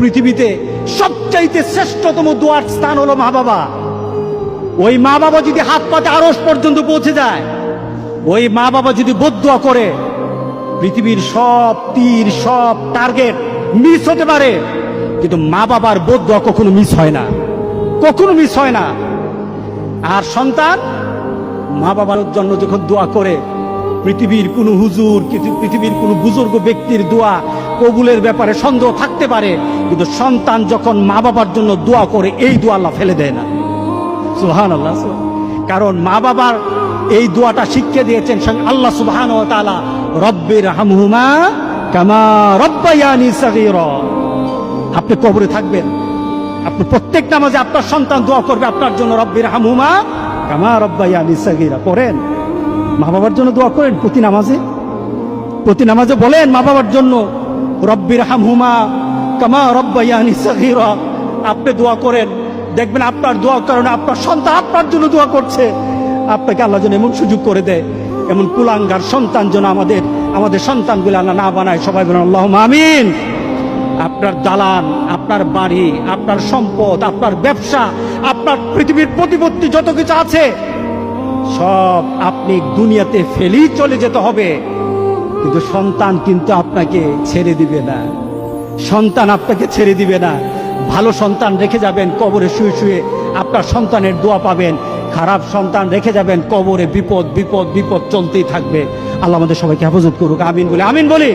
পৃথিবীতে সবচাইতে শ্রেষ্ঠতম দোয়ার স্থান হলো মা বাবা। ওই মা বাবা যদি হাত পাতে আরশ পর্যন্ত পৌঁছে যায়, ওই মা বাবা যদি বদদুয়া করে, পৃথিবীর সব তীর সব টার্গেট মিস হতে পারে, কিন্তু মা বাবার বদদুয়া কখনো মিস হয় না, কখনো মিস হয় না। আর সন্তান মা বাবার জন্য যখন দোয়া করে, পৃথিবীর কোন হুজুর, পৃথিবীর কোন বুজুর্গ ব্যক্তির দোয়া কবুলের ব্যাপারে সন্দেহ থাকতে পারে, কিন্তু সন্তান যখন মা বাবার জন্য দোয়া করে, এই দোয়া আল্লাহ ফেলে দেয় না। সুবহানাল্লাহ। কারণ মা বাবার এই দোয়াটা শিখিয়ে দিয়েছেন আল্লাহ সুবহানাহু ওয়া তাআলা, রব্বির হামহুমা কামা রব্বায়ানি সাগীরা। আপনি কবরে থাকবেন, আপনি প্রত্যেক নামাজে আপনার সন্তান দোয়া করবে আপনার জন্য, রব্বির হামহুমা কামা রব্বায়ানি সাগীরা। করেন, মা বাবার জন্য দোয়া করেন প্রতি নামাজে বলেন মা বাবার জন্য, রব্বির হামহুমা কামা রব্বায়ানি সাগীরা। আপনি দোয়া করেন, দেখবেন আপনার দোয়ার কারণে আপনার সন্তান আপনার জন্য দোয়া করছে। আপনাকে আল্লাহ যেন এমন সুযোগ করে দেয়, এমন কুলাঙ্গার সন্তান যেন আমাদের সন্তানগুলো আল্লাহ না বানায়। সবাই বলেন আল্লাহুম্মা আমিন। আপনার দালান, আপনার বাড়ি, আপনার সম্পদ, আপনার ব্যবসা, আপনার পৃথিবীর প্রতিপত্তি যত কিছু আছে, সব আপনি দুনিয়াতে ফেলেই চলে যেতে হবে, কিন্তু সন্তান কিন্তু আপনাকে ছেড়ে দিবে না। সন্তান আপনাকে ছেড়ে দিবে না। ভালো সন্তান রেখে যাবেন, কবরে শুয়ে শুয়ে আপনার সন্তানের দোয়া পাবেন। খারাপ সন্তান রেখে যাবেন, কবরে বিপদ বিপদ বিপদ চলতেই থাকবে। আল্লাহ আমাদের সবাইকে হেফাজত করুক। আমিন বলি।